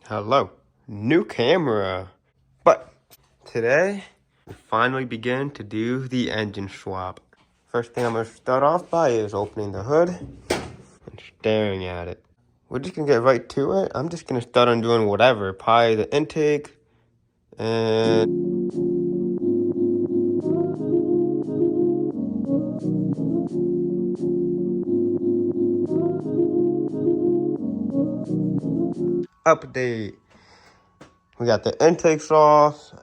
Hello, new camera. But today, we finally begin to do the engine swap. First thing I'm gonna start off by is opening the hood and staring at it. We're just gonna get right to it. I'm just gonna start on doing whatever. Probably the intake and update. We got the intakes off,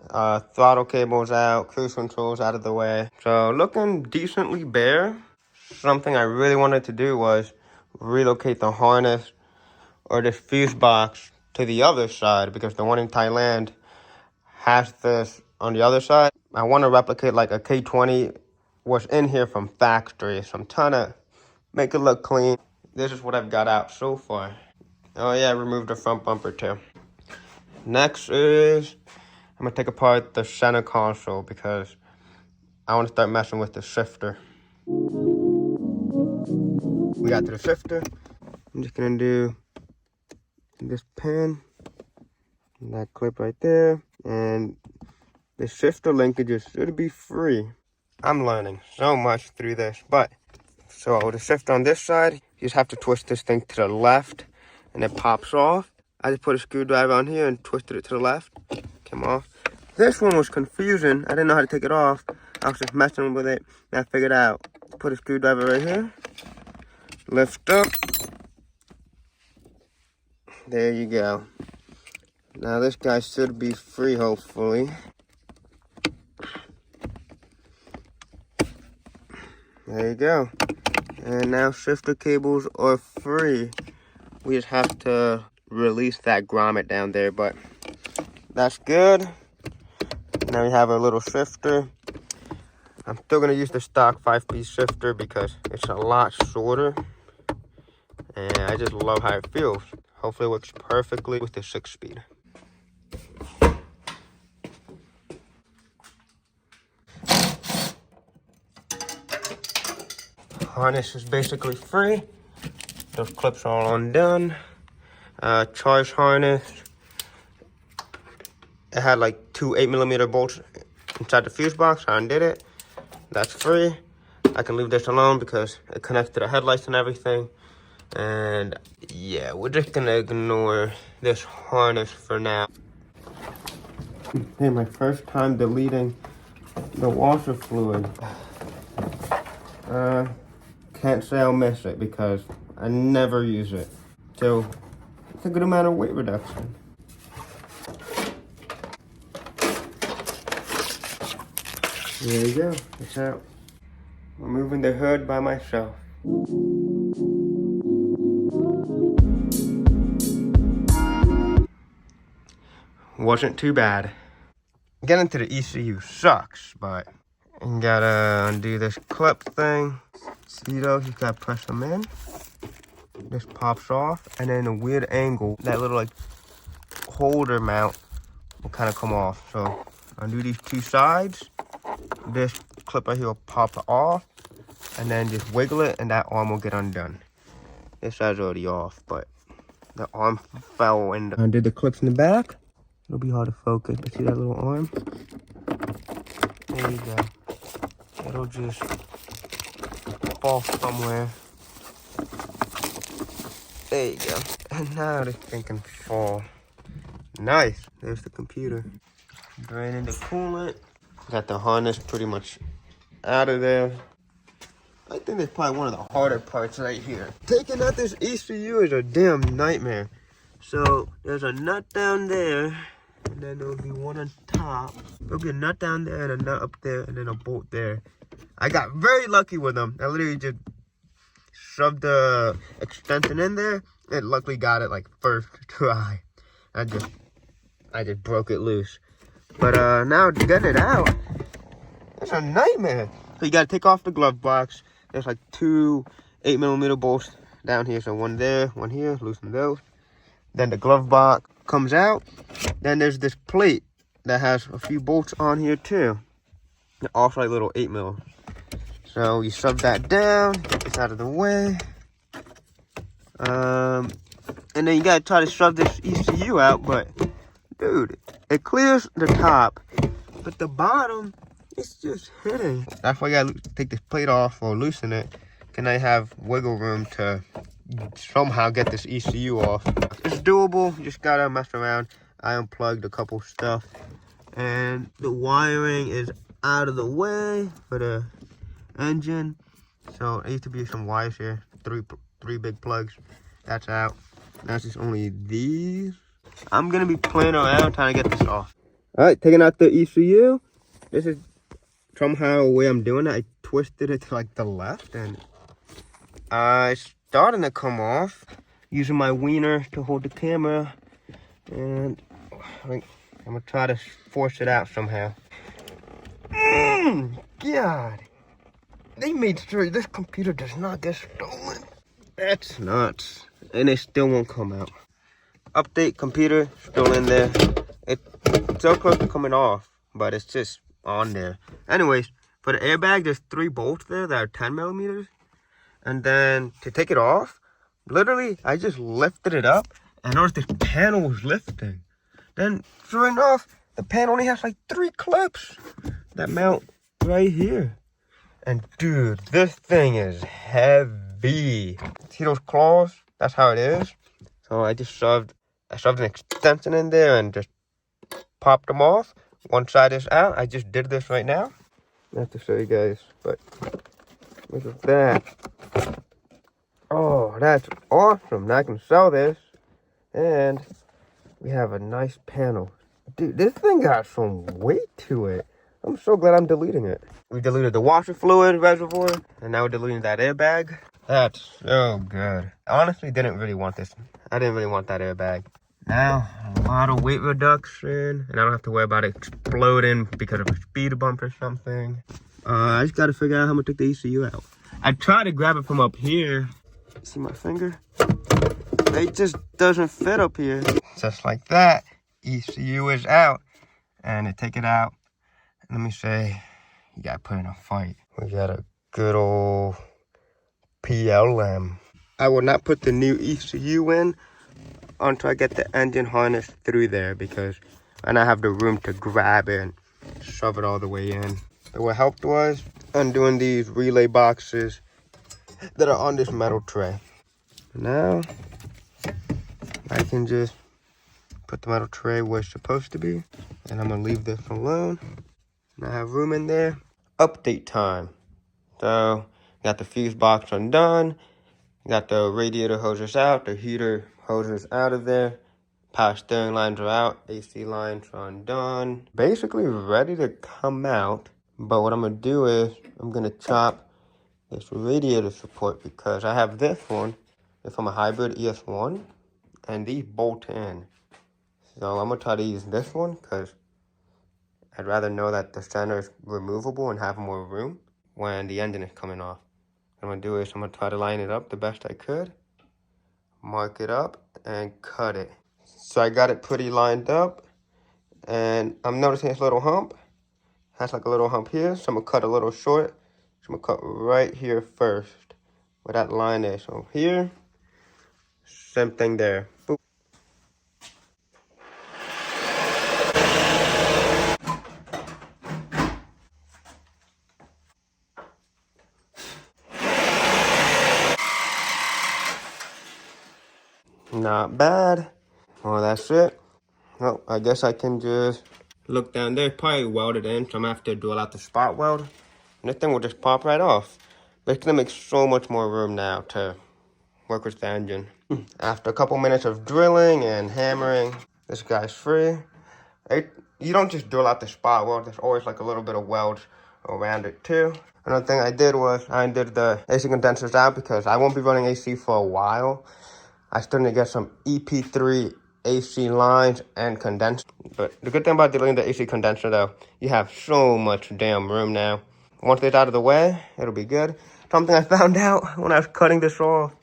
throttle cables out, cruise controls out of the way. So looking decently bare. Something I really wanted to do was relocate the harness or this fuse box to the other side because the one in Thailand has this on the other side. I want to replicate like a K20 was in here from factory. So I'm trying to make it look clean. This is what I've got out so far. Oh yeah, I removed the front bumper too. Next is I'm gonna take apart the center console because I want to start messing with the shifter. We got to the shifter. I'm just gonna do this pin, and that clip right there, and the shifter linkages should be free. I'm learning so much through this, but so the shifter on this side, you just have to twist this thing to the left, and it pops off. I just put a screwdriver on here and twisted it to the left. Came off. This one was confusing. I didn't know how to take it off. I was just messing with it, and I figured out. Put a screwdriver right here. Lift up. There you go. Now this guy should be free, hopefully. There you go. And now shifter cables are free. We just have to release that grommet down there, but that's good. Now we have a little shifter. I'm still gonna use the stock 5-piece shifter because it's a lot shorter. And I just love how it feels. Hopefully it works perfectly with the 6-speed. Harness is basically free. Those clips are all undone. Charge harness. It had like 2 8mm bolts inside the fuse box. I undid it. That's free. I can leave this alone because it connects to the headlights and everything. And yeah, we're just gonna ignore this harness for now. Okay, my first time deleting the washer fluid. Can't say I'll miss it because I never use it. So it's a good amount of weight reduction. There you go, it's out. Removing the hood by myself. Wasn't too bad. Getting to the ECU sucks, but you gotta undo this clip thing. See those? You gotta press them in. This pops off, and then a weird angle, that little like holder mount will kind of come off. So undo these 2 sides. This clip right here will pop off, and then just wiggle it, and that arm will get undone. This side's already off, but the arm fell in. Undid the clips in the back. It'll be hard to focus, but see that little arm? There you go. It'll just fall somewhere. There you go. And now this thing can fall. Nice. There's the computer. Draining the coolant. Got the harness pretty much out of there. I think that's probably one of the harder parts right here. Taking out this ECU is a damn nightmare. So there's a nut down there, and then there'll be one on top. There'll be a nut down there and a nut up there, and then a bolt there. I got very lucky with them. I literally just shoved the extension in there, and luckily got it like first try. I just broke it loose. But now getting it out, it's a nightmare. So you gotta take off the glove box. There's like 2 8mm bolts down here. So one there, one here, loosen those. Then the glove box comes out. Then there's this plate that has a few bolts on here too. They're also like little 8mm. So you shove that down, get this out of the way. And then you gotta try to shove this ECU out, but dude, it clears the top, but the bottom, it's just hitting. That's why you gotta take this plate off or loosen it. Can I have wiggle room to somehow get this ECU off? It's doable, you just gotta mess around. I unplugged a couple stuff, and the wiring is out of the way for the engine. So there used to be some wires here, three big plugs. That's out. That's just only these. I'm gonna be playing around trying to get this off. All right, taking out the ECU. This is somehow the way I'm doing it. I twisted it to like the left, and it's starting to come off. Using my wiener to hold the camera, and I'm gonna try to force it out somehow. God, they made sure this computer does not get stolen. That's nuts, and it still won't come out. Update computer, still in there. It's so close to coming off, but it's just on there. Anyways, for the airbag, there's 3 bolts there that are 10 millimeters. And then to take it off, literally, I just lifted it up and noticed this panel was lifting. Then, sure enough, the panel only has like 3 clips that mount right here. And dude, this thing is heavy. See those claws? That's how it is. So I shoved an extension in there and just popped them off. One side is out. I just did this right now. I have to show you guys, but look at that. Oh, that's awesome. Now I can sell this, and we have a nice panel. Dude, this thing got some weight to it. I'm so glad I'm deleting it. We deleted the washer fluid reservoir, and now we're deleting that airbag. That's so good. I honestly didn't really want this. I didn't really want that airbag. Now, a lot of weight reduction, and I don't have to worry about it exploding because of a speed bump or something. I just got to figure out how I'm going to take the ECU out. I tried to grab it from up here. See my finger? It just doesn't fit up here. Just like that, ECU is out. And to take it out, let me say, you got to put in a fight. We got a good old PLM. I will not put the new ECU in until I get the engine harness through there, because I now have the room to grab it and shove it all the way in. But what helped was undoing these relay boxes that are on this metal tray. Now I can just put the metal tray where it's supposed to be, and I'm gonna leave this alone. And I have room in there. Update time. So got the fuse box undone, got the radiator hoses out, the heater hoses out of there, power steering lines are out, AC lines are undone. Basically ready to come out. But what I'm gonna do is I'm gonna chop this radiator support, because I have this one. It's from a hybrid Es1, and these bolt in. So I'm gonna try to use this one, because I'd rather know that the center is removable and have more room when the engine is coming off. What I'm gonna do is I'm gonna try to line it up the best I could, mark it up, and cut it. So I got it pretty lined up, and I'm noticing this little hump. Has like a little hump here, so I'm gonna cut a little short. So I'm gonna cut right here first, where that line is. So here, same thing there. Boop. Not bad. Well, that's it. Well, I guess I can just look down there. Probably welded in, so I'm gonna have to drill out the spot weld. And this thing will just pop right off. But it's gonna make so much more room now to work with the engine. After a couple minutes of drilling and hammering, this guy's free. You don't just drill out the spot weld. There's always like a little bit of weld around it too. Another thing I did was I undid the AC condensers out, because I won't be running AC for a while. I still need to get some EP3 AC lines and condenser. But the good thing about deleting the AC condenser though, you have so much damn room now. Once it's out of the way, it'll be good. Something I found out when I was cutting this off,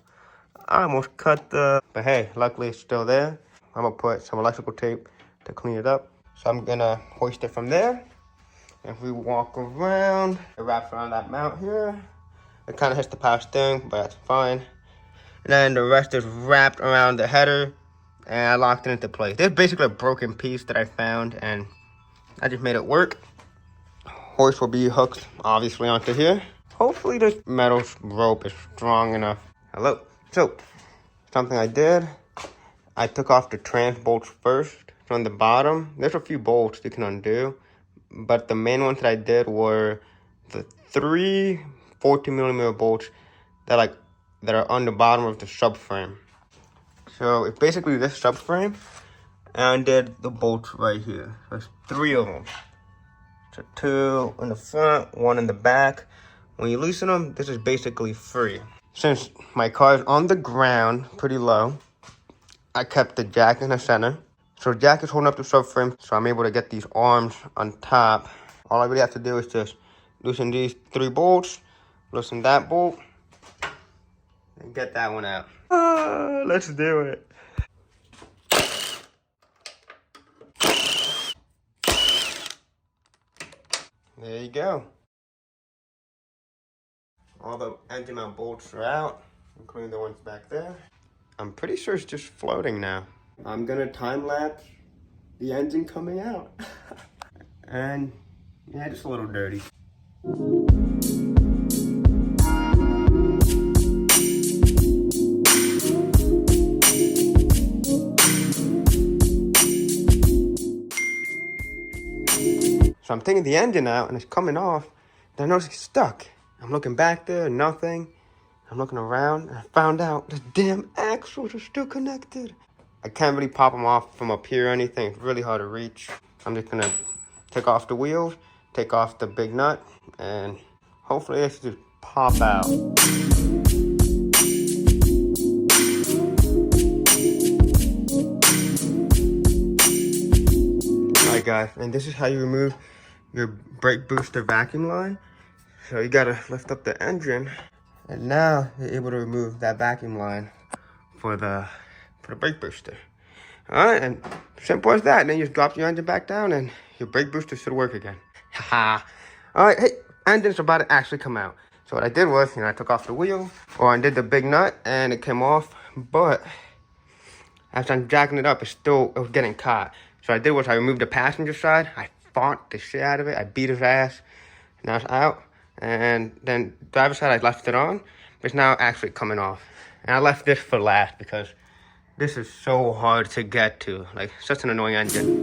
I almost cut but hey, luckily it's still there. I'm gonna put some electrical tape to clean it up. So I'm gonna hoist it from there. If we walk around, it wraps around that mount here. It kind of hits the power steering, but that's fine. And then the rest is wrapped around the header, and I locked it into place. There's basically a broken piece that I found, and I just made it work. Hoist will be hooked, obviously, onto here. Hopefully this metal rope is strong enough. Hello. So, something I did, I took off the trans bolts first. From the bottom, there's a few bolts you can undo, but the main ones that I did were the 3 14mm bolts that are on the bottom of the subframe. So it's basically this subframe, and I did the bolts right here. There's 3 of them. So 2 in the front, 1 in the back. When you loosen them, this is basically free. Since my car is on the ground, pretty low, I kept the jack in the center. So the jack is holding up the subframe, so I'm able to get these arms on top. All I really have to do is just loosen these 3 bolts, loosen that bolt, and get that one out. Let's do it. There you go. All the engine mount bolts are out, including the ones back there. I'm pretty sure it's just floating now. I'm gonna time lapse the engine coming out. And yeah, just a little dirty. So I'm taking the engine out and it's coming off. Then I notice it's stuck. I'm looking back there, nothing. I'm looking around and I found out the damn axles are still connected. I can't really pop them off from up here or anything. It's really hard to reach. I'm just gonna take off the wheels, take off the big nut, and hopefully this just pop out. Alright guys, and this is how you remove your brake booster vacuum line. So you gotta lift up the engine, and now you're able to remove that vacuum line for the brake booster. Alright, and simple as that. And then you just drop your engine back down and your brake booster should work again. Haha. Alright, hey, engine's about to actually come out. So what I did was, I took off the wheel, or I did the big nut, and it came off, but as I'm jacking it up, it was getting caught. So what I did was I removed the passenger side, I fought the shit out of it, I beat his ass, now it's out. And then driver's side, I left it on, but it's now actually coming off. And I left this for last because this is so hard to get to. Like, such an annoying engine.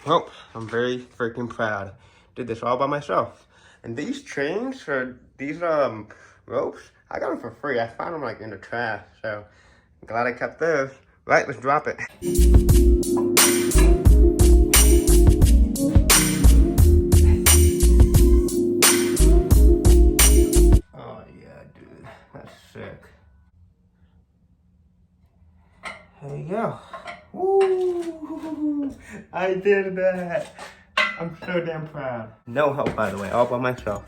Well, I'm very freaking proud. Did this all by myself. And these chains, or these ropes, I got them for free. I found them in the trash, so I'm glad I kept those. Right, let's drop it. Oh yeah, dude, that's sick. There you go. Woo! I did that. I'm so damn proud. No help, by the way, all by myself.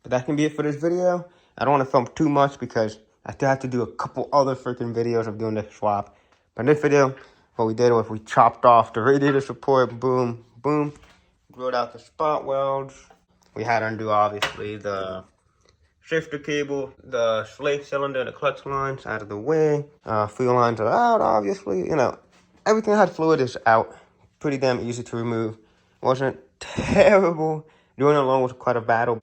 But that can be it for this video. I don't want to film too much because I still have to do a couple other freaking videos of doing this swap. But in this video, what we did was we chopped off the radiator support, boom, boom. Drilled out the spot welds. We had to undo, obviously, the shifter cable, the slave cylinder, the clutch lines out of the way. Fuel lines are out, obviously. Everything that had fluid is out. Pretty damn easy to remove. Wasn't terrible. Doing it alone was quite a battle.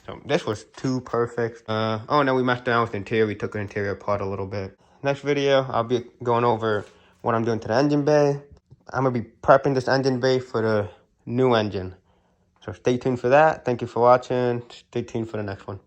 So this was too perfect. And then we messed around with the interior. We took the interior apart a little bit. Next video, I'll be going over what I'm doing to the engine bay. I'm going to be prepping this engine bay for the new engine. So stay tuned for that. Thank you for watching. Stay tuned for the next one.